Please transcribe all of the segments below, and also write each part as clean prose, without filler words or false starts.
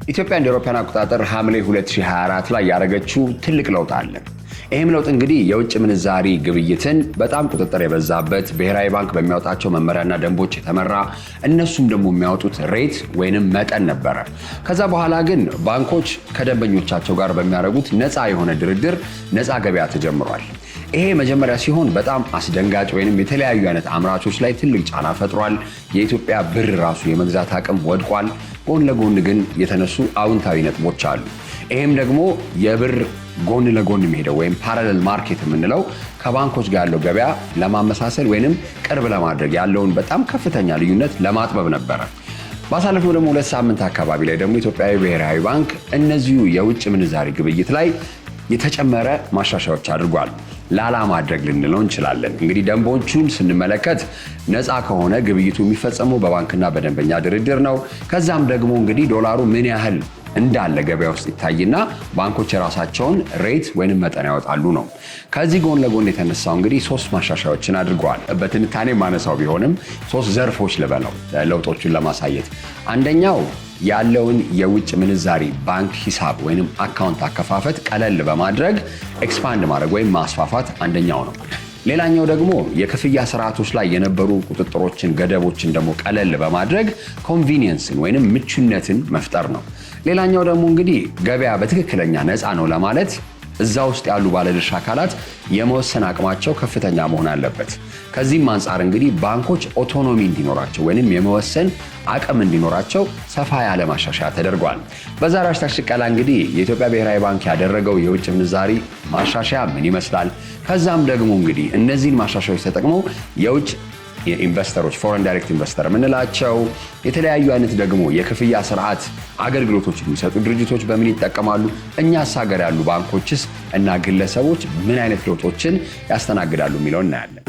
ኢትዮጵያ እንደ አውሮፓውያን አቆጣጠር ሐምሌ 2024 ላይ ያደረገችው ትልቅ ለውጥ አለ። ይህም ለውጥ እንግዲህ የውጭ ምንዛሪ ግብይትን በጣም ቁጥጥር የበዛበት ብሔራዊ ባንክ በሚያወጣቸው መመሪያና ደንቦች የተመራ እነሱም ደግሞ የሚያወጡት ሬት ወይንም መጠን ነበረ። ከዛ በኋላ ግን ባንኮች ከደንበኞቻቸው ጋር በሚያደርጉት ነፃ የሆነ ድርድር ነፃ ገበያ ተጀምሯል። ይሄ መጀመሪያ ሲሆን በጣም አስደንጋጭ ወይንም የተለያዩ አይነት አምራቾች ላይ ትልቅ ጫና ፈጥሯል። የኢትዮጵያ ብር ራሱ የመግዛት አቅም ወድቋል። ጎን ለጎን ግን የተነሱ አዎንታዊ ነጥቦች አሉ። ይሄም ደግሞ የብር ጎን ለጎን የሚሄደው ወይም ፓራሌል ማርኬት የምንለው ከባንኮች ጋር ያለው ገበያ ለማመሳሰል ወይንም ቅርብ ለማድረግ ያለውን በጣም ከፍተኛ ልዩነት ለማጥበብ ነበረ። ባሳለፈው ደግሞ 2 ሳምንት አካባቢ ላይ ደግሞ ኢትዮጵያዊ ብሔራዊ ባንክ እነዚሁ የውጭ ምንዛሪ ግብይት ላይ የተጨመረ ማሻሻያዎች አድርጓል። ላላ ማድረግ ልንለው እንችላለን። እንግዲህ ደንቦቹን ስንመለከት ነፃ ከሆነ ግብይቱ የሚፈጸመው በባንክና በደንበኛ ድርድር ነው። ከዛም ደግሞ እንግዲህ ዶላሩ ምን ያህል እንዳለ ገበያ ውስጥ ይታይና ባንኮች የራሳቸውን ሬት ወይንም መጠን ያወጣሉ ነው። ከዚህ ጎን ለጎን የተነሳው እንግዲህ 3 ማሻሻያዎችን አድርገዋል። በትንታኔ ማነሳው ቢሆንም 3 ዘርፎች ልበለው ለውጦቹን ለማሳየት። አንደኛው ያለውን የውጭ ምንዛሪ ባንክ ሂሳብ ወይንም አካውንት አከፋፈት ቀለል በማድረግ ኤክስፓንድ ማድረግ ወይም ማስፋፋት አንደኛው ነው። ሌላኛው ደግሞ የክፍያ ስርዓቶች ላይ የነበሩ ቁጥጥሮችን፣ ገደቦችን ደግሞ ቀለል በማድረግ ኮንቪኒየንስን ወይንም ምቹነትን መፍጠር ነው። ሌላኛው ደግሞ እንግዲህ ገበያ በትክክለኛ ነፃ ነው ለማለት እዛ ውስጥ ያሉ ባለድርሻ አካላት የመወሰን አቅማቸው ከፍተኛ መሆን አለበት። ከዚህም አንጻር እንግዲህ ባንኮች ኦቶኖሚ እንዲኖራቸው ወይንም የመወሰን አቅም እንዲኖራቸው ሰፋ ያለ ማሻሻያ ተደርጓል። በዛሬው ሃሽታግ ሽቀላ እንግዲህ የኢትዮጵያ ብሔራዊ ባንክ ያደረገው የውጭ ምንዛሪ ማሻሻያ ምን ይመስላል፣ ከዛም ደግሞ እንግዲህ እነዚህን ማሻሻያዎች ተጠቅመው የውጭ ኢንቨስተሮች ፎሬን ዳይሬክት ኢንቨስተር የምንላቸው የተለያዩ አይነት ደግሞ የክፍያ ስርዓት አገልግሎቶች የሚሰጡ ድርጅቶች በምን ይጠቀማሉ፣ እኛስ ሀገር ያሉ ባንኮችስ እና ግለሰቦች ምን አይነት ለውጦችን ያስተናግዳሉ የሚለውን እናያለን።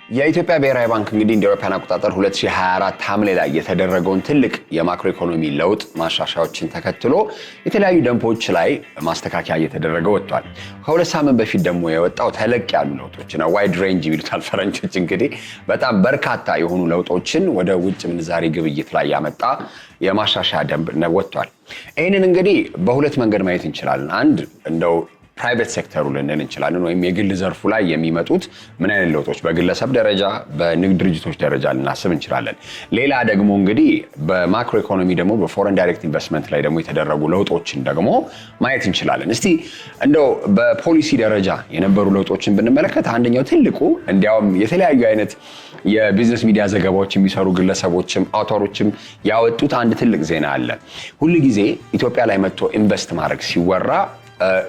የኢትዮጵያ ብሔራዊ ባንክ እንግዲህ እንደ አውሮፓውያን አቆጣጠር 2024 ሐምሌ ላይ የተደረገውን ትልቅ የማክሮ ኢኮኖሚ ለውጥ ማሻሻያዎችን ተከትሎ የተለያዩ ደንቦች ላይ ማስተካከያ እየተደረገ ወጥቷል። ከ2 ሳምንት በፊት ደግሞ የወጣው ተለቅ ያሉ ለውጦች ነው፣ ዋይድ ሬንጅ ይሉታል ፈረንጆች። እንግዲህ በጣም በርካታ የሆኑ ለውጦችን ወደ ውጭ ምንዛሪ ግብይት ላይ ያመጣ የማሻሻያ ደንብ ወጥቷል። ይህንን እንግዲህ በሁለት መንገድ ማየት እንችላለን። አንድ እንደው ፕራይቬት ሴክተሩ ልንል እንችላለን፣ ወይም የግል ዘርፉ ላይ የሚመጡት ምን አይነት ለውጦች በግለሰብ ደረጃ በንግድ ድርጅቶች ደረጃ ልናስብ እንችላለን። ሌላ ደግሞ እንግዲህ በማክሮ ኢኮኖሚ ደግሞ በፎሬን ዳይሬክት ኢንቨስትመንት ላይ ደግሞ የተደረጉ ለውጦችን ደግሞ ማየት እንችላለን። እስቲ እንደው በፖሊሲ ደረጃ የነበሩ ለውጦችን ብንመለከት አንደኛው ትልቁ እንዲያውም የተለያዩ አይነት የቢዝነስ ሚዲያ ዘገባዎች የሚሰሩ ግለሰቦችም አውታሮችም ያወጡት አንድ ትልቅ ዜና አለ። ሁሉ ጊዜ ኢትዮጵያ ላይ መጥቶ ኢንቨስት ማድረግ ሲወራ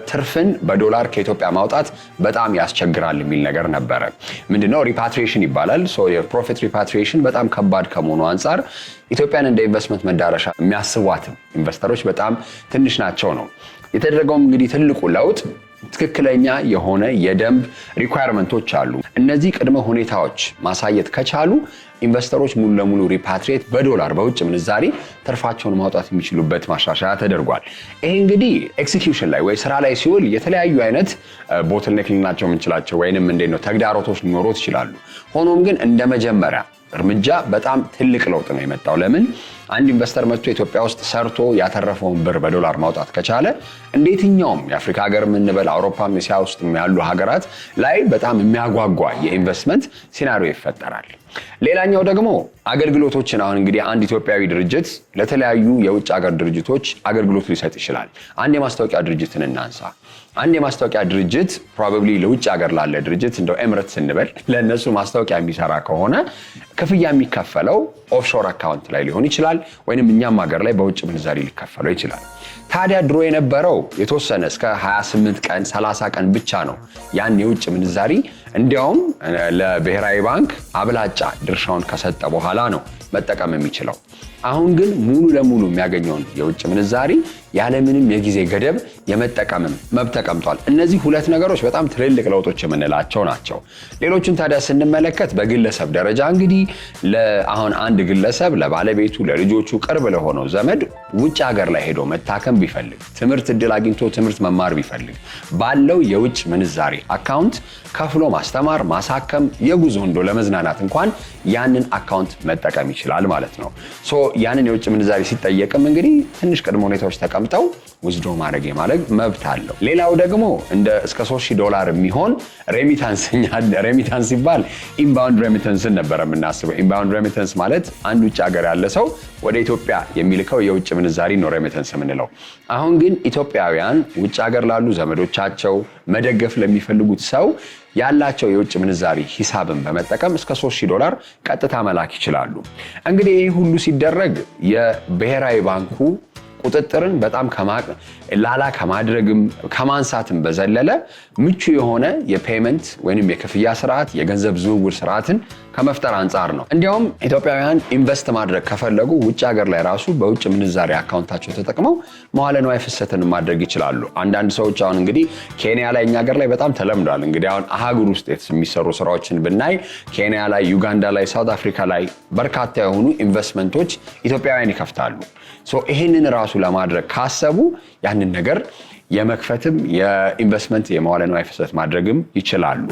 ትርፍን በዶላር ከኢትዮጵያ ማውጣት በጣም ያስቸግራል የሚል ነገር ነበረ። ምንድነው ሪፓትሪዬሽን ይባላል። የፕሮፊት ሪፓትሪዬሽን በጣም ከባድ ከመሆኑ አንጻር ኢትዮጵያን እንደ ኢንቨስትመንት መዳረሻ የሚያስቧት ኢንቨስተሮች በጣም ትንሽ ናቸው ነው የተደረገውም። እንግዲህ ትልቁ ለውጥ ትክክለኛ የሆነ የደንብ ሪኳየርመንቶች አሉ። እነዚህ ቅድመ ሁኔታዎች ማሳየት ከቻሉ ኢንቨስተሮች ሙሉ ለሙሉ ሪፓትሪዬት በዶላር በውጭ ምንዛሪ ትርፋቸውን ማውጣት የሚችሉበት ማሻሻያ ተደርጓል። ይሄ እንግዲህ ኤክሲኪዩሽን ላይ ወይ ስራ ላይ ሲውል የተለያዩ አይነት ቦትልኔክ ልናቸው የምንችላቸው ወይንም እንዴት ነው ተግዳሮቶች ሊኖሩት ይችላሉ። ሆኖም ግን እንደ መጀመሪያ እርምጃ በጣም ትልቅ ለውጥ ነው የመጣው። ለምን አንድ ኢንቨስተር መጥቶ ኢትዮጵያ ውስጥ ሰርቶ ያተረፈውን ብር በዶላር ማውጣት ከቻለ እንዴትኛውም የአፍሪካ ሀገር የምንበል አውሮፓም እስያ ውስጥ ያሉ ሀገራት ላይ በጣም የሚያጓጓ የኢንቨስትመንት ሲናሪዮ ይፈጠራል። ሌላኛው ደግሞ አገልግሎቶችን አሁን እንግዲህ አንድ ኢትዮጵያዊ ድርጅት ለተለያዩ የውጭ ሀገር ድርጅቶች አገልግሎት ሊሰጥ ይችላል። አንድ የማስታወቂያ ድርጅትን እናንሳ። አንድ የማስታወቂያ ድርጅት ፕሮባብሊ ለውጭ ሀገር ላለ ድርጅት እንደው ኤምሬትስ እንበል ለነሱ ማስታወቂያ የሚሰራ ከሆነ ክፍያ የሚከፈለው ኦፍሾር አካውንት ላይ ሊሆን ይችላል፣ ወይንም እኛም ሀገር ላይ በውጭ ምንዛሪ ሊከፈለው ይችላል። ታዲያ ድሮ የነበረው የተወሰነ እስከ 28 ቀን 30 ቀን ብቻ ነው ያን የውጭ ምንዛሪ እንዲያውም ለብሔራዊ ባንክ አብላጫ ድርሻውን ከሰጠ በኋላ ነው መጠቀም የሚችለው። አሁን ግን ሙሉ ለሙሉ የሚያገኘውን የውጭ ምንዛሪ ያለምንም የጊዜ ገደብ የመጠቀምም መብት ተቀምጧል። እነዚህ ሁለት ነገሮች በጣም ትልልቅ ለውጦች የምንላቸው ናቸው። ሌሎቹን ታዲያ ስንመለከት በግለሰብ ደረጃ እንግዲህ አሁን አንድ ግለሰብ ለባለቤቱ ለልጆቹ ቅርብ ለሆነው ዘመድ ውጭ ሀገር ላይ ሄዶ መታከም ቢፈልግ፣ ትምህርት እድል አግኝቶ ትምህርት መማር ቢፈልግ ባለው የውጭ ምንዛሪ አካውንት ከፍሎ ማስተማር፣ ማሳከም፣ የጉዞ እንደው ለመዝናናት እንኳን ያንን አካውንት መጠቀም ይችላል ማለት ነው። ያንን የውጭ ምንዛሪ ሲጠየቅም እንግዲህ ትንሽ ቅድመ ሁኔታዎች ተቀምጠው ውዝዶ ማድረግ መብት አለው። ሌላው ደግሞ እንደ እስከ $3,000 የሚሆን ሬሚታንስ ሲባል ኢንባውንድ ሬሚታንስን ነበር የምናስበው። ኢንባውንድ ሬሚታንስ ማለት አንድ ውጭ ሀገር ያለ ሰው ወደ ኢትዮጵያ የሚልከው የውጭ ምንዛሪ ነው ሬሚታንስ የምንለው። አሁን ግን ኢትዮጵያውያን ውጭ ሀገር ላሉ ዘመዶቻቸው መደገፍ ለሚፈልጉት ሰው ያላቸው የውጭ ምንዛሪ ሂሳብን በመጠቀም እስከ $3,000 ቀጥታ መላክ ይችላሉ። እንግዲህ ይህ ሁሉ ሲደረግ የብሔራዊ ባንኩ ቁጥጥርን በጣም ላላ ከማድረግም ከማንሳትም በዘለለ ምቹ የሆነ የፔመንት ወይንም የክፍያ ስርዓት የገንዘብ ዝውውር ስርዓትን ከመፍጠር አንጻር ነው። እንዲያውም ኢትዮጵያውያን ኢንቨስት ማድረግ ከፈለጉ ውጭ ሀገር ላይ ራሱ በውጭ ምንዛሪ አካውንታቸው ተጠቅመው መዋለ ንዋይ ፍሰትን ማድረግ ይችላሉ። አንዳንድ ሰዎች አሁን እንግዲህ ኬንያ ላይ እኛ ሀገር ላይ በጣም ተለምዷል። እንግዲህ አሁን አህጉር ውስጥ የሚሰሩ ስራዎችን ብናይ ኬንያ ላይ፣ ዩጋንዳ ላይ፣ ሳውት አፍሪካ ላይ በርካታ የሆኑ ኢንቨስትመንቶች ኢትዮጵያውያን ይከፍታሉ። ይህንን ራሱ ለማድረግ ካሰቡ ያንን ነገር የመክፈትም የኢንቨስትመንት የመዋለ ንዋይ ፍሰት ማድረግም ይችላሉ።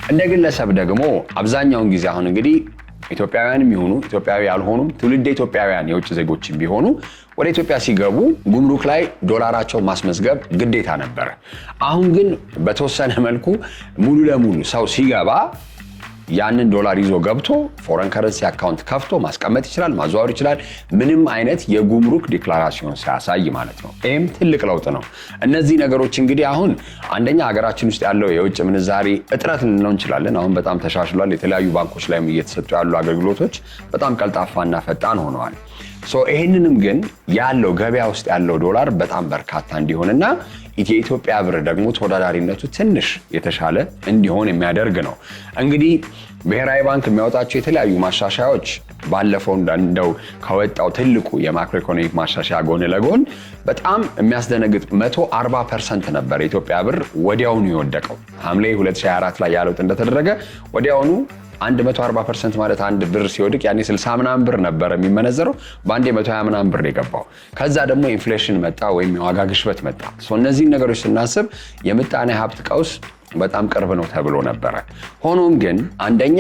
እንደ ግለሰብ ደግሞ አብዛኛውን ጊዜ አሁን እንግዲህ ኢትዮጵያውያንም ይሁኑ ኢትዮጵያዊ ያልሆኑም ትውልደ ኢትዮጵያውያን የውጭ ዜጎችም ቢሆኑ ወደ ኢትዮጵያ ሲገቡ ጉምሩክ ላይ ዶላራቸውን ማስመዝገብ ግዴታ ነበር። አሁን ግን በተወሰነ መልኩ ሙሉ ለሙሉ ሰው ሲገባ ያንን ዶላር ይዞ ገብቶ ፎረን ከረንሲ አካውንት ከፍቶ ማስቀመጥ ይችላል፣ ማዘዋወር ይችላል፣ ምንም አይነት የጉምሩክ ዲክላራሲዮን ሳያሳይ ማለት ነው። ይህም ትልቅ ለውጥ ነው። እነዚህ ነገሮች እንግዲህ አሁን አንደኛ ሀገራችን ውስጥ ያለው የውጭ ምንዛሪ እጥረት ልንለው እንችላለን። አሁን በጣም ተሻሽሏል። የተለያዩ ባንኮች ላይም እየተሰጡ ያሉ አገልግሎቶች በጣም ቀልጣፋና ፈጣን ሆነዋል። ይህንንም ግን ያለው ገበያ ውስጥ ያለው ዶላር በጣም በርካታ እንዲሆንና የኢትዮጵያ ብር ደግሞ ተወዳዳሪነቱ ትንሽ የተሻለ እንዲሆን የሚያደርግ ነው። እንግዲህ ብሔራዊ ባንክ የሚያወጣቸው የተለያዩ ማሻሻያዎች ባለፈው እንደው ከወጣው ትልቁ የማክሮ ኢኮኖሚክ ማሻሻያ ጎን ለጎን በጣም የሚያስደነግጥ 140% ነበር የኢትዮጵያ ብር ወዲያውኑ የወደቀው። ሐምሌ 2024 ላይ ያለው እንደተደረገ ወዲያውኑ 140% ማለት አንድ ብር ሲወድቅ ያኔ 60 ምናምን ብር ነበር የሚመነዘረው፣ በአንዴ 120 ምናምን ብር የገባው። ከዛ ደግሞ ኢንፍሌሽን መጣ ወይም የዋጋ ግሽበት መጣ። እነዚህን ነገሮች ስናስብ የምጣኔ ሀብት ቀውስ በጣም ቅርብ ነው ተብሎ ነበረ። ሆኖም ግን አንደኛ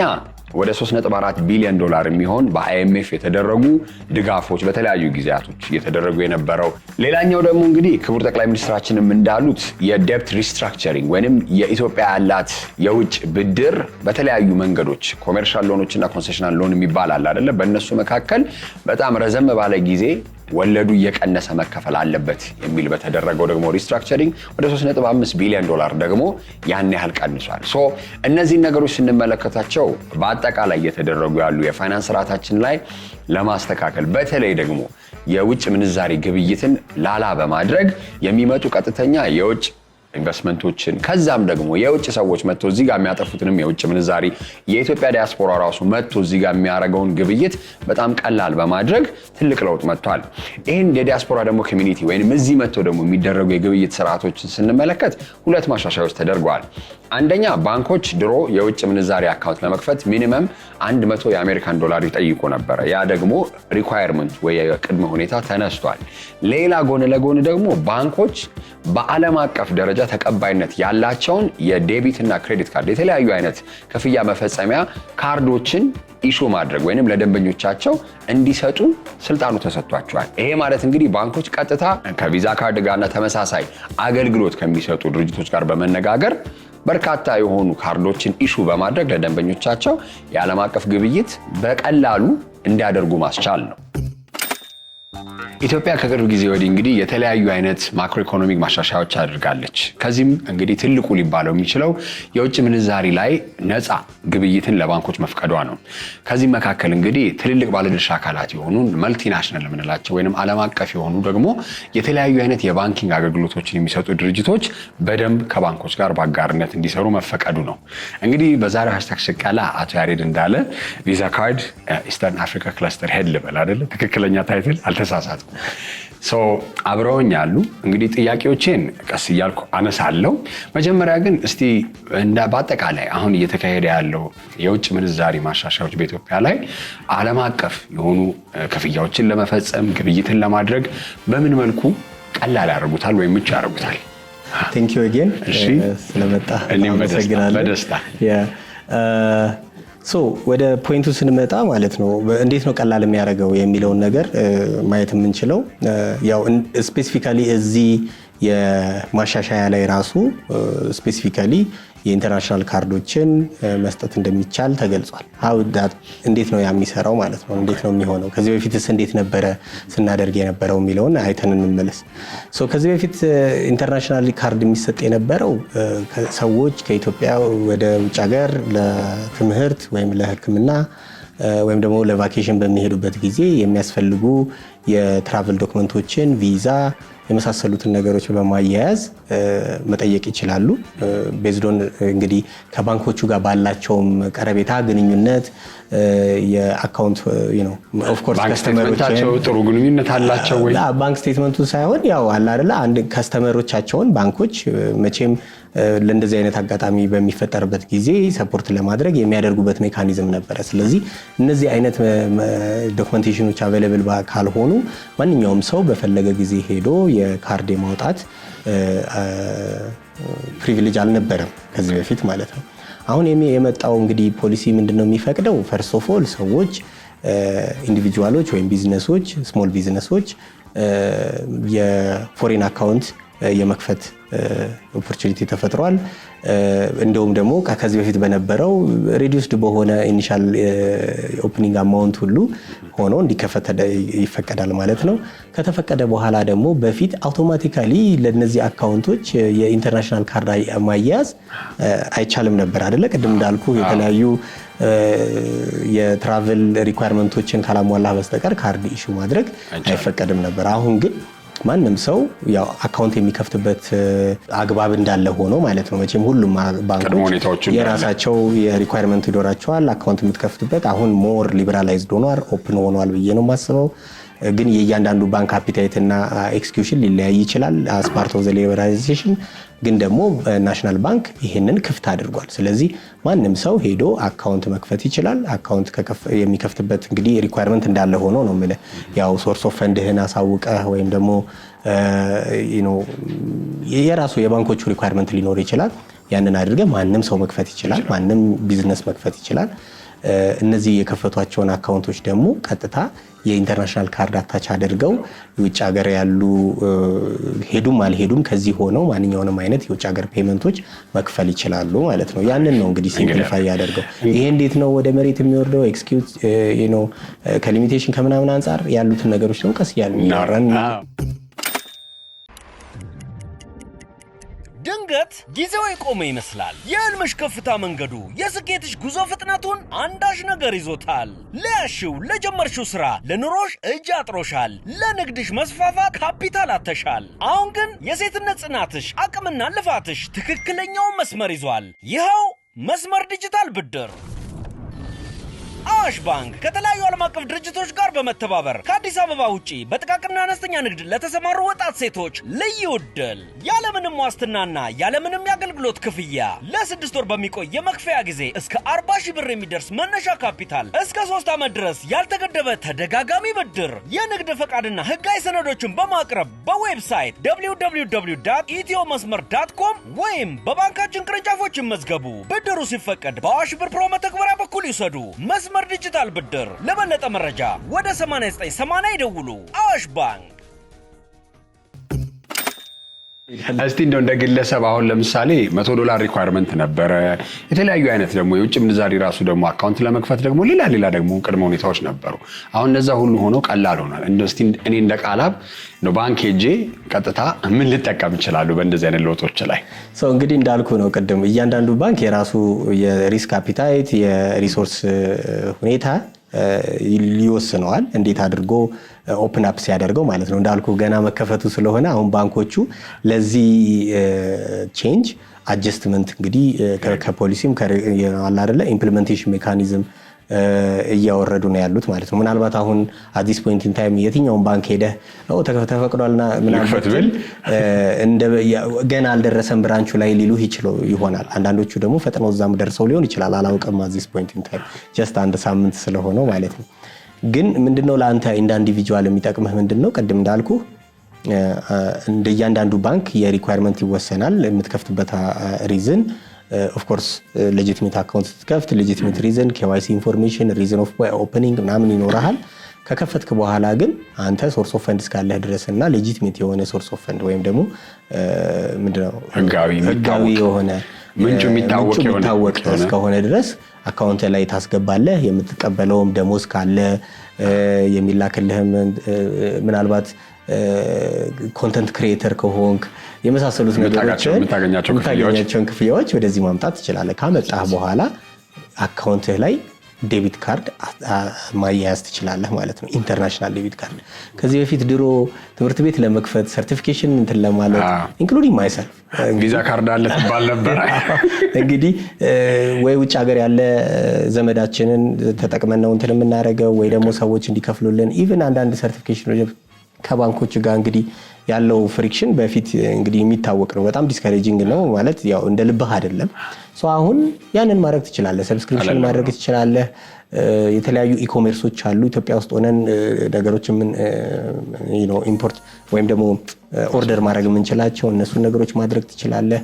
ወደ $3.4 ቢሊዮን የሚሆን በአይኤምኤፍ የተደረጉ ድጋፎች በተለያዩ ጊዜያቶች እየተደረጉ የነበረው። ሌላኛው ደግሞ እንግዲህ ክቡር ጠቅላይ ሚኒስትራችንም እንዳሉት የዴፕት ሪስትራክቸሪንግ ወይንም የኢትዮጵያ ያላት የውጭ ብድር በተለያዩ መንገዶች ኮሜርሻል ሎኖች እና ኮንሴሽናል ሎን የሚባል አለ አይደለ? በእነሱ መካከል በጣም ረዘም ባለ ጊዜ ወለዱ እየቀነሰ መከፈል አለበት የሚል በተደረገው ደግሞ ሪስትራክቸሪንግ ወደ $3.5 ቢሊዮን ደግሞ ያን ያህል ቀንሷል። እነዚህን ነገሮች ስንመለከታቸው በአጠቃላይ እየተደረጉ ያሉ የፋይናንስ ስርዓታችን ላይ ለማስተካከል በተለይ ደግሞ የውጭ ምንዛሪ ግብይትን ላላ በማድረግ የሚመጡ ቀጥተኛ የውጭ ኢንቨስትመንቶችን ከዛም ደግሞ የውጭ ሰዎች መጥቶ እዚህ ጋር የሚያጠፉትንም የውጭ ምንዛሪ የኢትዮጵያ ዲያስፖራ ራሱ መጥቶ እዚህ ጋር የሚያደርገውን ግብይት በጣም ቀላል በማድረግ ትልቅ ለውጥ መጥቷል። ይህን የዲያስፖራ ደግሞ ኮሚኒቲ ወይንም እዚህ መጥቶ ደግሞ የሚደረጉ የግብይት ስርዓቶችን ስንመለከት ሁለት ማሻሻያዎች ተደርገዋል። አንደኛ ባንኮች ድሮ የውጭ ምንዛሪ አካውንት ለመክፈት ሚኒመም $100 ይጠይቁ ነበረ። ያ ደግሞ ሪኳየርመንት ወይ የቅድመ ሁኔታ ተነስቷል። ሌላ ጎን ለጎን ደግሞ ባንኮች በዓለም አቀፍ ደረጃ ተቀባይነት ያላቸውን የዴቢት እና ክሬዲት ካርድ የተለያዩ አይነት ክፍያ መፈጸሚያ ካርዶችን ኢሹ ማድረግ ወይንም ለደንበኞቻቸው እንዲሰጡ ስልጣኑ ተሰጥቷቸዋል። ይሄ ማለት እንግዲህ ባንኮች ቀጥታ ከቪዛ ካርድ ጋርና ተመሳሳይ አገልግሎት ከሚሰጡ ድርጅቶች ጋር በመነጋገር በርካታ የሆኑ ካርዶችን ኢሹ በማድረግ ለደንበኞቻቸው የዓለም አቀፍ ግብይት በቀላሉ እንዲያደርጉ ማስቻል ነው። ኢትዮጵያ ከቅርብ ጊዜ ወዲህ እንግዲህ የተለያዩ አይነት ማክሮ ኢኮኖሚክ ማሻሻያዎች አድርጋለች። ከዚህም እንግዲህ ትልቁ ሊባለው የሚችለው የውጭ ምንዛሪ ላይ ነፃ ግብይትን ለባንኮች መፍቀዷ ነው። ከዚህም መካከል እንግዲህ ትልልቅ ባለድርሻ አካላት የሆኑ መልቲናሽናል የምንላቸው ወይንም ዓለም አቀፍ የሆኑ ደግሞ የተለያዩ አይነት የባንኪንግ አገልግሎቶችን የሚሰጡ ድርጅቶች በደንብ ከባንኮች ጋር በአጋርነት እንዲሰሩ መፈቀዱ ነው። እንግዲህ በዛሬው ሃሽታግ ሽቀላ አቶ ያሬድ እንዳለ ቪዛ ካርድ ኢስተርን አፍሪካ ክለስተር ሄድ ልበል አይደለ? ትክክለኛ ታይትል አልተሳሳትም። አብረውኝ አሉ። እንግዲህ ጥያቄዎችን ቀስ እያልኩ አነሳለሁ። መጀመሪያ ግን እስቲ በአጠቃላይ አሁን እየተካሄደ ያለው የውጭ ምንዛሪ ማሻሻያዎች በኢትዮጵያ ላይ ዓለም አቀፍ የሆኑ ክፍያዎችን ለመፈጸም ግብይትን ለማድረግ በምን መልኩ ቀላል ያደርጉታል ወይም ምቹ ያደርጉታል? ቴንክ ዩ አጌን ስለመጣ አመሰግናለሁ። በደስታ ወደ ፖይንቱ ስንመጣ ማለት ነው እንዴት ነው ቀላል የሚያደርገው የሚለውን ነገር ማየት የምንችለው ያው ስፔሲፊካሊ እዚህ የማሻሻያ ላይ ራሱ ስፔሲፊካሊ የኢንተርናሽናል ካርዶችን መስጠት እንደሚቻል ተገልጿል። እንዴት ነው የሚሰራው ማለት ነው? እንዴት ነው የሚሆነው? ከዚህ በፊትስ እንዴት ነበረ ስናደርግ የነበረው የሚለውን አይተን እንመለስ። ከዚህ በፊት ኢንተርናሽናል ካርድ የሚሰጥ የነበረው ሰዎች ከኢትዮጵያ ወደ ውጭ ሀገር ለትምህርት ወይም ለሕክምና ወይም ደግሞ ለቫኬሽን በሚሄዱበት ጊዜ የሚያስፈልጉ የትራቨል ዶክመንቶችን፣ ቪዛ የመሳሰሉትን ነገሮች በማያያዝ መጠየቅ ይችላሉ። ቤዝዶን እንግዲህ ከባንኮቹ ጋር ባላቸውም ቀረቤታ ግንኙነት የአካውንት ኦፍ ኮርስ ከስተመሮቻቸው ጥሩ ግንኙነት አላቸው ወይ? ባንክ ስቴትመንቱ ሳይሆን ያው አለ አይደለ አንድ ከስተመሮቻቸውን ባንኮች መቼም ለእንደዚህ አይነት አጋጣሚ በሚፈጠርበት ጊዜ ሰፖርት ለማድረግ የሚያደርጉበት ሜካኒዝም ነበረ። ስለዚህ እነዚህ አይነት ዶክመንቴሽኖች አቬሌብል ካልሆኑ ማንኛውም ሰው በፈለገ ጊዜ ሄዶ የካርድ የማውጣት ፕሪቪሌጅ አልነበረም ከዚህ በፊት ማለት ነው። አሁን የመጣው እንግዲህ ፖሊሲ ምንድነው የሚፈቅደው? ፈርስት ኦፍ ኦል ሰዎች ኢንዲቪጁዋሎች ወይም ቢዝነሶች ስሞል ቢዝነሶች የፎሬን አካውንት የመክፈት ኦፖርቹኒቲ ተፈጥሯል። እንደውም ደግሞ ከዚህ በፊት በነበረው ሪዲዩስድ በሆነ ኢኒሻል ኦፕኒንግ አማውንት ሁሉ ሆኖ እንዲከፈት ይፈቀዳል ማለት ነው። ከተፈቀደ በኋላ ደግሞ በፊት አውቶማቲካሊ ለነዚህ አካውንቶች የኢንተርናሽናል ካርድ ማያያዝ አይቻልም ነበር አይደለ? ቅድም እንዳልኩ የተለያዩ የትራቨል ሪኳየርመንቶችን ካላሟላ በስተቀር ካርድ ኢሹ ማድረግ አይፈቀድም ነበር። አሁን ግን ማንም ሰው ያው አካውንት የሚከፍትበት አግባብ እንዳለ ሆኖ ማለት ነው። መቼም ሁሉም ባንኮች የራሳቸው የሪኳየርመንት ይኖራቸዋል አካውንት የምትከፍትበት። አሁን ሞር ሊበራላይዝድ ሆኗል፣ ኦፕን ሆኗል ብዬ ነው የማስበው። ግን የእያንዳንዱ ባንክ አፒታይት እና ኤክስኪዩሽን ሊለያይ ይችላል አስ ፓርት ኦፍ ዘ ሊበራላይዜሽን። ግን ደግሞ ናሽናል ባንክ ይሄንን ክፍት አድርጓል። ስለዚህ ማንም ሰው ሄዶ አካውንት መክፈት ይችላል። አካውንት የሚከፍትበት እንግዲህ ሪኳየርመንት እንዳለ ሆኖ ነው የምልህ። ያው ሶርስ ኦፍ ፈንድህን አሳውቀህ ወይም ደግሞ የራሱ የባንኮቹ ሪኳየርመንት ሊኖር ይችላል። ያንን አድርገህ ማንም ሰው መክፈት ይችላል። ማንም ቢዝነስ መክፈት ይችላል። እነዚህ የከፈቷቸውን አካውንቶች ደግሞ ቀጥታ የኢንተርናሽናል ካርድ አታች አድርገው የውጭ ሀገር ያሉ ሄዱም አልሄዱም ከዚህ ሆነው ማንኛውንም አይነት የውጭ ሀገር ፔመንቶች መክፈል ይችላሉ ማለት ነው። ያንን ነው እንግዲህ ሲምፕሊፋይ ያደርገው። ይሄ እንዴት ነው ወደ መሬት የሚወርደው? ኤክስኪዩት ከሊሚቴሽን ከምናምን አንጻር ያሉትን ነገሮች ነው ቀስ እያልን እናወራን። ድንገት ጊዜው የቆመ ይመስላል። የህልምሽ ከፍታ መንገዱ፣ የስኬትሽ ጉዞ ፍጥነቱን አንዳች ነገር ይዞታል። ለያሽው ለጀመርሽው ስራ፣ ለኑሮሽ እጅ አጥሮሻል። ለንግድሽ መስፋፋት ካፒታል አተሻል። አሁን ግን የሴትነት ጽናትሽ፣ አቅምና ልፋትሽ ትክክለኛውን መስመር ይዟል። ይኸው መስመር ዲጂታል ብድር። አዋሽ ባንክ ከተለያዩ ዓለም አቀፍ ድርጅቶች ጋር በመተባበር ከአዲስ አበባ ውጪ በጥቃቅንና አነስተኛ ንግድ ለተሰማሩ ወጣት ሴቶች ልዩ ዕድል ያለምንም ዋስትናና ያለምንም የአገልግሎት ክፍያ ለ6 ወር በሚቆይ የመክፈያ ጊዜ እስከ 40 ሺህ ብር የሚደርስ መነሻ ካፒታል፣ እስከ 3 ዓመት ድረስ ያልተገደበ ተደጋጋሚ ብድር፣ የንግድ ፈቃድና ህጋዊ ሰነዶችን በማቅረብ በዌብሳይት www.ethiomasmer.com ወይም በባንካችን ቅርንጫፎች ይመዝገቡ። ብድሩ ሲፈቀድ በአዋሽ ብር ፕሮ መተግበሪያ በኩል ይውሰዱ። መስመር ዲጂታል ብድር። ለበለጠ መረጃ ወደ 8980 ይደውሉ። አዋሽ ባንክ። እስቲ እንደው እንደ ግለሰብ አሁን ለምሳሌ $100 ሪኳየርመንት ነበረ። የተለያዩ አይነት ደግሞ የውጭ ምንዛሪ ራሱ ደግሞ አካውንት ለመክፈት ደግሞ ሌላ ደግሞ ቅድመ ሁኔታዎች ነበሩ። አሁን እነዛ ሁሉ ሆኖ ቀላል ሆኗል። እስቲ እኔ እንደ ቃላብ ነው ባንክ ሄጄ ቀጥታ ምን ልጠቀም ይችላል በእንደዚህ አይነት ለውጦች ላይ? እንግዲህ እንዳልኩ ነው ቅድም እያንዳንዱ ባንክ የራሱ የሪስክ አፒታይት የሪሶርስ ሁኔታ ይወስነዋል እንዴት አድርጎ ኦፕን አፕ ሲያደርገው ማለት ነው። እንዳልኩ ገና መከፈቱ ስለሆነ አሁን ባንኮቹ ለዚህ ቼንጅ አጀስትመንት እንግዲህ ከፖሊሲም አለ አይደለ ኢምፕሊሜንቴሽን ሜካኒዝም እያወረዱ ነው ያሉት ማለት ነው። ምናልባት አሁን አዲስ ፖይንት ኢን ታይም የትኛውን ባንክ ሄደህ ተፈቅዷልና ምናምን ገና አልደረሰም ብራንቹ ላይ ሊሉህ ይችላል ይሆናል። አንዳንዶቹ ደግሞ ፈጥነው እዛም ደርሰው ሊሆን ይችላል። አላውቅም አዲስ ፖይንት ኢን ታይም ጀስት አንድ ሳምንት ስለሆነው ማለት ነው። ግን ምንድነው ለአንተ እንደ ኢንዲቪጁዋል የሚጠቅምህ ምንድነው? ቅድም እንዳልኩ እንደ እያንዳንዱ ባንክ የሪኳየርመንት ይወሰናል። የምትከፍትበት ሪዝን ኦፍ ኮርስ ሌጂቲሜት አካውንት ስትከፍት ሌጂቲሜት ሪዝን KYC ኢንፎርሜሽን ሪዝን ኦፍ ኦፕኒንግ ምናምን ይኖርሃል። ከከፈትክ በኋላ ግን አንተ ሶርስ ኦፍ ፈንድ እስካለህ ድረስና ሌጂቲሜት የሆነ ሶርስ ኦፍ ፈንድ ወይም ደግሞ ምንድነው ህጋዊ የሆነ ምንጩ የሚታወቅ እስከሆነ ድረስ አካውንት ላይ ታስገባለህ። የምትቀበለውም ደሞዝ ካለ የሚላክልህም ምናልባት ኮንተንት ክሪኤተር ከሆንክ የመሳሰሉት ነገሮችን የምታገኛቸውን ክፍያዎች ወደዚህ ማምጣት ትችላለህ። ካመጣህ በኋላ አካውንትህ ላይ ዴቢት ካርድ ማያያዝ ትችላለህ ማለት ነው። ኢንተርናሽናል ዴቢት ካርድ ከዚህ በፊት ድሮ ትምህርት ቤት ለመክፈት ሰርቲፊኬሽን እንትን ለማለት ኢንክሉዲንግ ማይሰልፍ ቪዛ ካርድ አለ ትባል ነበር። እንግዲህ ወይ ውጭ ሀገር ያለ ዘመዳችንን ተጠቅመን ነው እንትን የምናደርገው ወይ ደግሞ ሰዎች እንዲከፍሉልን ኢቭን አንዳንድ ሰርቲፊኬሽን ከባንኮች ጋር እንግዲህ ያለው ፍሪክሽን በፊት እንግዲህ የሚታወቅ ነው። በጣም ዲስከሬጂንግ ነው ማለት ያው እንደ ልብህ አይደለም። አሁን ያንን ማድረግ ትችላለህ። ሰብስክሪፕሽን ማድረግ ትችላለህ። የተለያዩ ኢኮሜርሶች አሉ ኢትዮጵያ ውስጥ ሆነን ነገሮች ምን ኢምፖርት ወይም ደግሞ ኦርደር ማድረግ የምንችላቸው እነሱን ነገሮች ማድረግ ትችላለህ።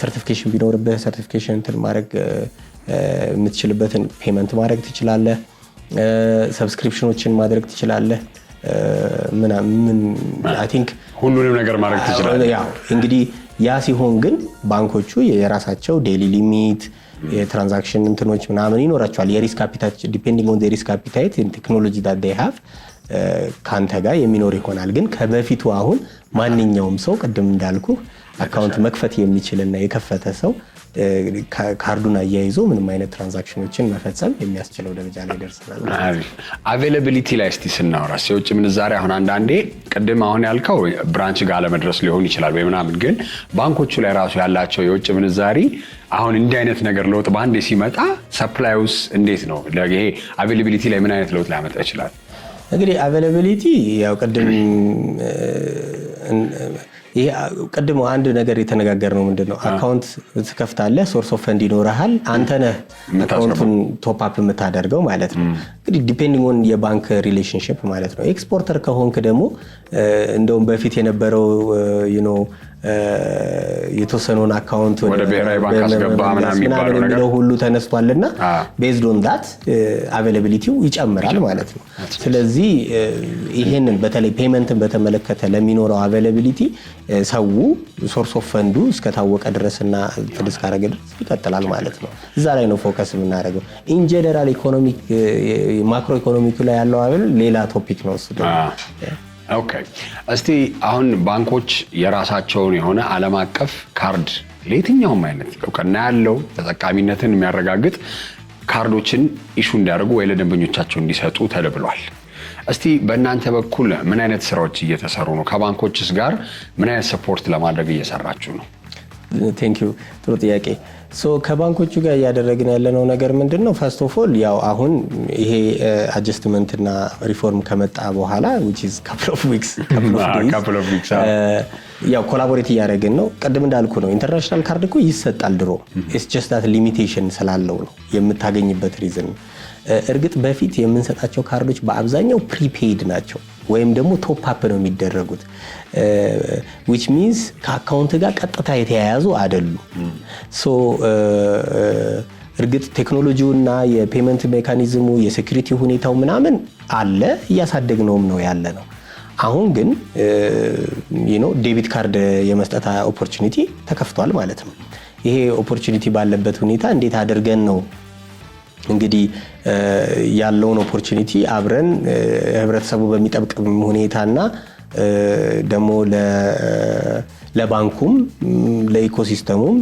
ሰርቲፊኬሽን ቢኖርብህ ሰርቲፊኬሽን እንትን ማድረግ የምትችልበትን ፔመንት ማድረግ ትችላለህ። ሰብስክሪፕሽኖችን ማድረግ ትችላለህ። ምን አይ ቲንክ ሁሉንም ነገር ማድረግ ትችላለህ። ያው እንግዲህ ያ ሲሆን ግን ባንኮቹ የራሳቸው ዴይሊ ሊሚት የትራንዛክሽን እንትኖች ምናምን ይኖራቸዋል። የሪስክ አፒታይት ዲፔንዲንግ ኦን ዘ ሪስክ አፒታይት ኤንድ ቴክኖሎጂ ዳት ዴይ ሃቭ ካንተ ጋር የሚኖር ይሆናል። ግን ከበፊቱ አሁን ማንኛውም ሰው ቅድም እንዳልኩ አካውንት መክፈት የሚችልና የከፈተ ሰው ካርዱን አያይዞ ምንም አይነት ትራንዛክሽኖችን መፈጸም የሚያስችለው ደረጃ ላይ ደርሰናል። አቬይላቢሊቲ ላይ እስቲ ስናወራ የውጭ ምንዛሪ አሁን አንዳንዴ ቅድም አሁን ያልከው ብራንች ጋር ለመድረስ ሊሆን ይችላል ወይ ምናምን፣ ግን ባንኮቹ ላይ ራሱ ያላቸው የውጭ ምንዛሪ አሁን እንዲህ አይነት ነገር ለውጥ በአንዴ ሲመጣ ሰፕላይውስ እንዴት ነው? ይሄ አቬይላቢሊቲ ላይ ምን አይነት ለውጥ ሊያመጣ ይችላል? እንግዲህ አቬይላቢሊቲ ያው ቅድም አንድ ነገር የተነጋገርነው ምንድነው አካውንት ትከፍታለህ፣ ሶርስ ኦፍ ፈንድ ይኖርሃል፣ አንተ ነህ አካውንቱን ቶፕ አፕ የምታደርገው ማለት ነው። እንግዲህ ዲፔንዲንግ ኦን የባንክ ሪሌሽንሺፕ ማለት ነው። ኤክስፖርተር ከሆንክ ደግሞ እንደውም በፊት የነበረው የተወሰነውን አካውንት ወደ ብሔራዊ ባንክ አስገባ ምናምን የሚለው ሁሉ ተነስቷልና ቤዝድ ኦን ዳት አቬይላቢሊቲው ይጨምራል ማለት ነው። ስለዚህ ይሄንን በተለይ ፔመንትን በተመለከተ ለሚኖረው አቬይላቢሊቲ ሰው ሶርስ ኦፍ ፈንዱ እስከታወቀ ድረስና ትድስ ካረገ ድረስ ይቀጥላል ማለት ነው። እዛ ላይ ነው ፎከስ የምናደርገው። ኢን ጀነራል ኢኮኖሚክ ማክሮ ኢኮኖሚክ ላይ ያለው አበል ሌላ ቶፒክ ነው እሱ ደግሞ። ኦኬ እስቲ አሁን ባንኮች የራሳቸውን የሆነ ዓለም አቀፍ ካርድ ለየትኛውም አይነት እውቅና ያለው ተጠቃሚነትን የሚያረጋግጥ ካርዶችን ኢሹ እንዲያደርጉ ወይ ለደንበኞቻቸው እንዲሰጡ ተብሏል። እስቲ በእናንተ በኩል ምን አይነት ስራዎች እየተሰሩ ነው? ከባንኮችስ ጋር ምን አይነት ሰፖርት ለማድረግ እየሰራችሁ ነው? ቴንክ ዩ ጥሩ ጥያቄ። ከባንኮቹ ጋር እያደረግን ያለነው ነገር ምንድነው? ፈርስት ኦፍ ኦል ያው አሁን ይሄ አጀስትመንት እና ሪፎርም ከመጣ በኋላ which is couple of weeks ያው ኮላቦሬት እያደረግን ነው። ቅድም እንዳልኩ ነው ኢንተርናሽናል ካርድ እኮ ይሰጣል ድሮ። it's just that limitation ስላለው ነው የምታገኝበት ሪዝን። እርግጥ በፊት የምንሰጣቸው ካርዶች በአብዛኛው ፕሪፔይድ ናቸው ወይም ደግሞ ቶፕ አፕ ነው የሚደረጉት which means ከአካውንት ጋር ቀጥታ የተያያዙ አይደሉም። እርግጥ ቴክኖሎጂውና የፔመንት ሜካኒዝሙ የሴኩሪቲ ሁኔታው ምናምን አለ እያሳደግነውም ነው ያለ ነው። አሁን ግን ዴቢት ካርድ የመስጠት ኦፖርቹኒቲ ተከፍቷል ማለት ነው። ይሄ ኦፖርቹኒቲ ባለበት ሁኔታ እንዴት አድርገን ነው እንግዲህ ያለውን ኦፖርቹኒቲ አብረን ህብረተሰቡ በሚጠብቅ ሁኔታና ደግሞ ለባንኩም ለኢኮሲስተሙም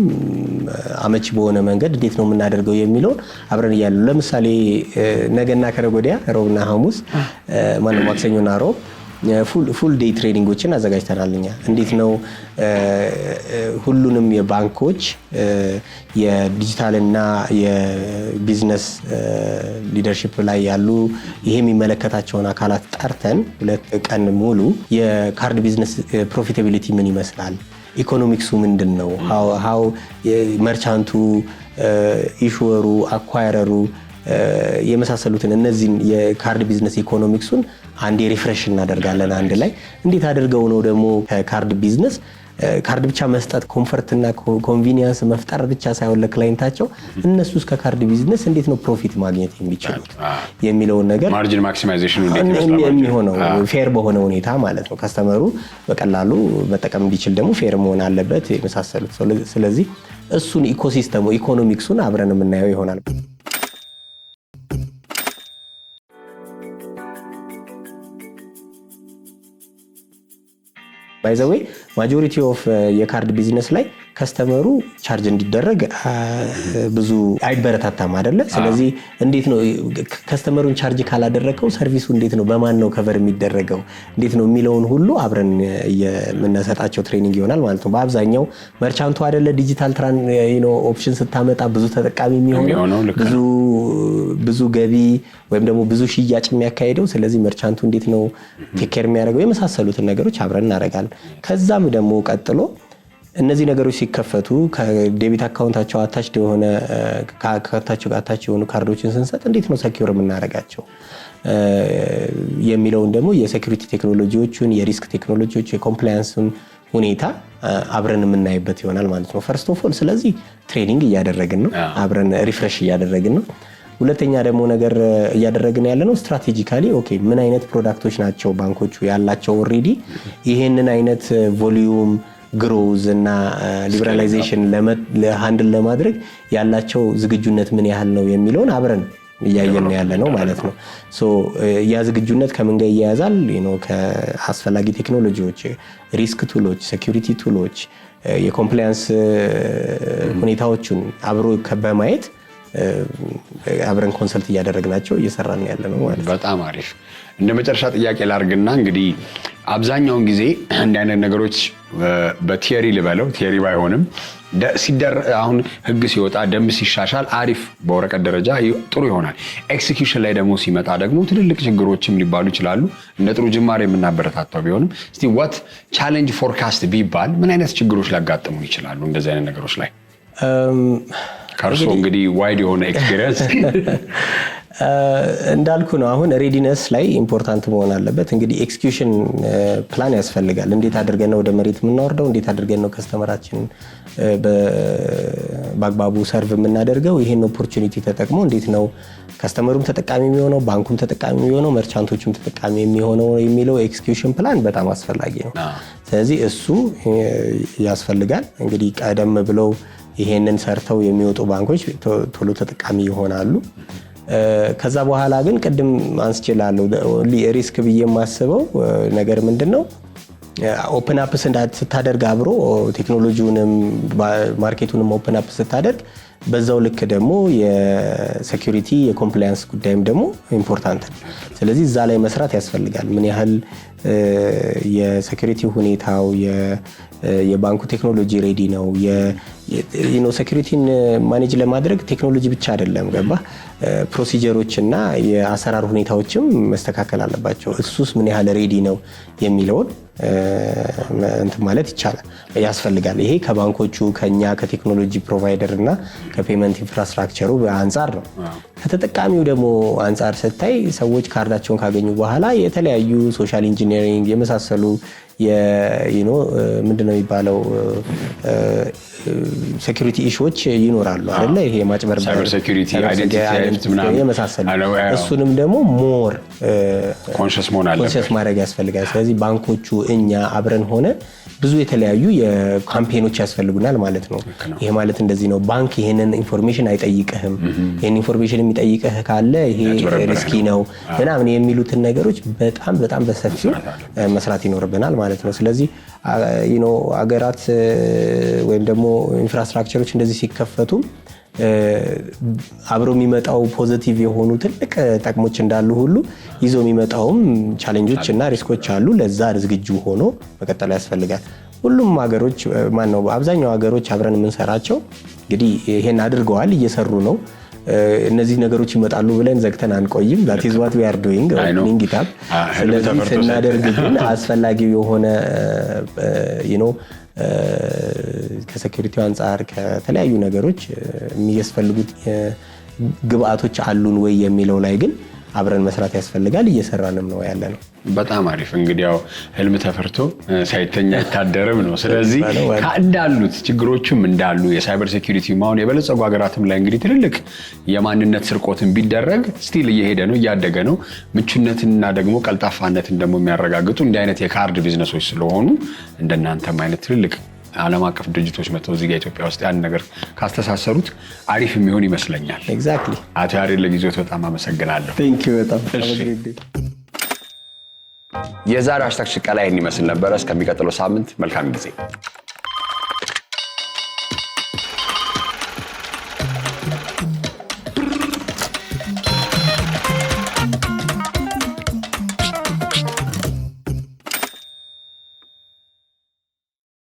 አመቺ በሆነ መንገድ እንዴት ነው የምናደርገው የሚለውን አብረን እያሉ ለምሳሌ ነገና ከነገ ወዲያ ሮብና ሐሙስ ማነው ማክሰኞና ሮብ ፉል ዴይ ትሬኒንጎችን አዘጋጅተናል። እኛ እንዴት ነው ሁሉንም የባንኮች የዲጂታልና የቢዝነስ ሊደርሺፕ ላይ ያሉ ይሄ የሚመለከታቸውን አካላት ጠርተን 2 ቀን ሙሉ የካርድ ቢዝነስ ፕሮፊታቢሊቲ ምን ይመስላል፣ ኢኮኖሚክሱ ምንድነው፣ ሃው መርቻንቱ፣ ኢሹወሩ፣ አኳየረሩ የመሳሰሉትን እነዚህን የካርድ ቢዝነስ ኢኮኖሚክሱን አንዴ ሪፍሬሽ እናደርጋለን። አንድ ላይ እንዴት አድርገው ነው ደግሞ ከካርድ ቢዝነስ ካርድ ብቻ መስጠት ኮምፎርት እና ኮንቪኒየንስ መፍጠር ብቻ ሳይሆን ለክላይንታቸው እነሱስ ከካርድ ቢዝነስ እንዴት ነው ፕሮፊት ማግኘት የሚችሉት የሚለውን ነገር ማርጂን ማክሲማይዜሽን እንዴት ይመስላል የሚሆነው ፌር በሆነ ሁኔታ ማለት ነው። ከስተመሩ በቀላሉ መጠቀም እንዲችል ደግሞ ፌር መሆን አለበት የመሳሰሉት። ስለዚህ እሱን ኢኮሲስተሙ ኢኮኖሚክሱን አብረን የምናየው ይሆናል። ባይ ዘ ዌይ ማጆሪቲ ኦፍ የካርድ ቢዝነስ ላይ ከስተመሩ ቻርጅ እንዲደረግ ብዙ አይበረታታም አይደለ? ስለዚህ እንዴት ነው ከስተመሩን ቻርጅ ካላደረከው ሰርቪሱ እንዴት ነው በማን ነው ከቨር የሚደረገው እንዴት ነው የሚለውን ሁሉ አብረን የምንሰጣቸው ትሬኒንግ ይሆናል ማለት ነው። በአብዛኛው መርቻንቱ አይደለ ዲጂታል ኦፕሽን ስታመጣ ብዙ ተጠቃሚ የሚሆነው ብዙ ገቢ ወይም ደግሞ ብዙ ሽያጭ የሚያካሄደው። ስለዚህ መርቻንቱ እንዴት ነው ቴክ ኬር የሚያደርገው የመሳሰሉትን ነገሮች አብረን እናደርጋለን። ከዛም ደግሞ ቀጥሎ እነዚህ ነገሮች ሲከፈቱ ከዴቢት አካውንታቸው አታችድ የሆነ ከአካውንታቸው ጋር አታች የሆኑ ካርዶችን ስንሰጥ እንዴት ነው ሰኪዩር የምናደርጋቸው የሚለውን ደግሞ የሴኩሪቲ ቴክኖሎጂዎችን የሪስክ ቴክኖሎጂዎች የኮምፕላያንስን ሁኔታ አብረን የምናይበት ይሆናል ማለት ነው። ፈርስት ኦፍ ኦል ስለዚህ ትሬኒንግ እያደረግን ነው፣ አብረን ሪፍሬሽ እያደረግን ነው። ሁለተኛ ደግሞ ነገር እያደረግን ያለነው ስትራቴጂካሊ ኦኬ ምን አይነት ፕሮዳክቶች ናቸው ባንኮቹ ያላቸው ኦሬዲ ይሄንን አይነት ቮሊዩም ግሮዝ እና ሊበራላይዜሽን ለሃንድል ለማድረግ ያላቸው ዝግጁነት ምን ያህል ነው የሚለውን አብረን እያየን ያለ ነው ማለት ነው። ሶ ያ ዝግጁነት ከምን ጋር ይያያዛል? ከአስፈላጊ ቴክኖሎጂዎች፣ ሪስክ ቱሎች፣ ሴኩሪቲ ቱሎች፣ የኮምፕላያንስ ሁኔታዎችን አብሮ በማየት አብረን ኮንሰልት እያደረግናቸው እየሰራን ያለ ነው ማለት ነው። በጣም አሪፍ። እንደ መጨረሻ ጥያቄ ላርግና እንግዲህ አብዛኛውን ጊዜ እንደ አይነት ነገሮች በቲዮሪ ልበለው ቲዮሪ ባይሆንም አሁን ህግ ሲወጣ ደንብ ሲሻሻል አሪፍ በወረቀት ደረጃ ጥሩ ይሆናል። ኤክሲኪዩሽን ላይ ደግሞ ሲመጣ ደግሞ ትልልቅ ችግሮችም ሊባሉ ይችላሉ። እንደ ጥሩ ጅማሬ የምናበረታታው ቢሆንም እስቲ ዋት ቻሌንጅ ፎርካስት ቢባል ምን አይነት ችግሮች ሊያጋጥሙ ይችላሉ እንደዚህ አይነት ነገሮች ላይ? ካርሶ እንግዲህ ዋይድ የሆነ ኤክስፒሪየንስ እንዳልኩ ነው። አሁን ሬዲነስ ላይ ኢምፖርታንት መሆን አለበት። እንግዲህ ኤክስኪዩሽን ፕላን ያስፈልጋል። እንዴት አድርገን ነው ወደ መሬት የምናወርደው? እንዴት አድርገን ነው ከስተመራችንን በአግባቡ ሰርቭ የምናደርገው? ይሄን ኦፖርቹኒቲ ተጠቅሞ እንዴት ነው ከስተመሩም ተጠቃሚ የሚሆነው፣ ባንኩም ተጠቃሚ የሚሆነው፣ መርቻንቶችም ተጠቃሚ የሚሆነው የሚለው ኤክስኪዩሽን ፕላን በጣም አስፈላጊ ነው። ስለዚህ እሱ ያስፈልጋል። እንግዲህ ቀደም ብለው ይሄንን ሰርተው የሚወጡ ባንኮች ቶሎ ተጠቃሚ ይሆናሉ። ከዛ በኋላ ግን ቅድም አንስችላለሁ ሪስክ ብዬ የማስበው ነገር ምንድነው ኦፕን አፕ ስታደርግ አብሮ ቴክኖሎጂውንም ማርኬቱንም ኦፕን አፕ ስታደርግ በዛው ልክ ደግሞ የሴኩሪቲ የኮምፕላያንስ ጉዳይም ደግሞ ኢምፖርታንት ነው። ስለዚህ እዛ ላይ መስራት ያስፈልጋል። ምን ያህል የሴኩሪቲ ሁኔታው የባንኩ ቴክኖሎጂ ሬዲ ነው? ሴኩሪቲን ማኔጅ ለማድረግ ቴክኖሎጂ ብቻ አይደለም፣ ገባ ፕሮሲጀሮች እና የአሰራር ሁኔታዎችም መስተካከል አለባቸው። እሱስ ምን ያህል ሬዲ ነው የሚለውን እንትን ማለት ይቻላል ያስፈልጋል። ይሄ ከባንኮቹ ከኛ ከቴክኖሎጂ ፕሮቫይደር እና ከፔመንት ኢንፍራስትራክቸሩ አንጻር ነው። ከተጠቃሚው ደግሞ አንጻር ስታይ ሰዎች ካርዳቸውን ካገኙ በኋላ የተለያዩ ሶሻል ኢንጂነሪንግ የመሳሰሉ ምንድነው የሚባለው ሴኩሪቲ ኢሹዎች ይኖራሉ አይደለ? ይሄ ማጭበርበር፣ ሳይበር ሴኩሪቲ፣ አይደንቲቲ ምናምን የመሳሰሉ እሱንም ደግሞ ሞር ኮንሽስ መሆን አለበት፣ ኮንሽስ ማድረግ ያስፈልጋል። ስለዚህ ባንኮቹ እኛ አብረን ሆነ ብዙ የተለያዩ የካምፔኖች ያስፈልጉናል ማለት ነው። ይሄ ማለት እንደዚህ ነው፣ ባንክ ይሄንን ኢንፎርሜሽን አይጠይቅህም፣ ይሄን ኢንፎርሜሽን የሚጠይቅህ ካለ ይሄ ሪስኪ ነው ምናምን የሚሉትን ነገሮች በጣም በጣም በሰፊው መስራት ይኖርብናል ማለት ነው። ስለዚህ አገራት ወይም ደግሞ ኢንፍራስትራክቸሮች እንደዚህ ሲከፈቱ አብሮ የሚመጣው ፖዚቲቭ የሆኑ ትልቅ ጥቅሞች እንዳሉ ሁሉ ይዞ የሚመጣውም ቻሌንጆች እና ሪስኮች አሉ። ለዛ ዝግጁ ሆኖ መቀጠል ያስፈልጋል። ሁሉም ሀገሮች አብዛኛው ሀገሮች አብረን የምንሰራቸው እንግዲህ ይሄን አድርገዋል፣ እየሰሩ ነው። እነዚህ ነገሮች ይመጣሉ ብለን ዘግተን አንቆይም። that is what we are doing opening it up። ስለዚህ ስናደርግ ግን አስፈላጊው የሆነ ከሴኩሪቲው አንጻር ከተለያዩ ነገሮች የሚያስፈልጉት ግብአቶች አሉን ወይ የሚለው ላይ ግን አብረን መስራት ያስፈልጋል። እየሰራንም ነው ያለነው። በጣም አሪፍ። እንግዲህ ያው ህልም ተፈርቶ ሳይተኛ ይታደርም ነው። ስለዚህ እንዳሉት ችግሮችም እንዳሉ የሳይበር ሴኩሪቲ ማሁን የበለጸጉ ሀገራትም ላይ እንግዲህ ትልልቅ የማንነት ስርቆትን ቢደረግ ስቲል እየሄደ ነው፣ እያደገ ነው። ምቹነትንና ደግሞ ቀልጣፋነትን ደግሞ የሚያረጋግጡ እንዲህ አይነት የካርድ ቢዝነሶች ስለሆኑ እንደናንተም አይነት ትልልቅ ዓለም አቀፍ ድርጅቶች መጥተው እዚህ ጋር ኢትዮጵያ ውስጥ ያን ነገር ካስተሳሰሩት አሪፍ የሚሆን ይመስለኛል። ኤግዛክትሊ። አቶ ያሬድ ለጊዜው በጣም አመሰግናለሁ። ቴንክ ዩ በጣም። የዛሬው ሃሽታግ ሽቀላ ይህን ይመስል ነበረ። እስከሚቀጥለው ሳምንት መልካም ጊዜ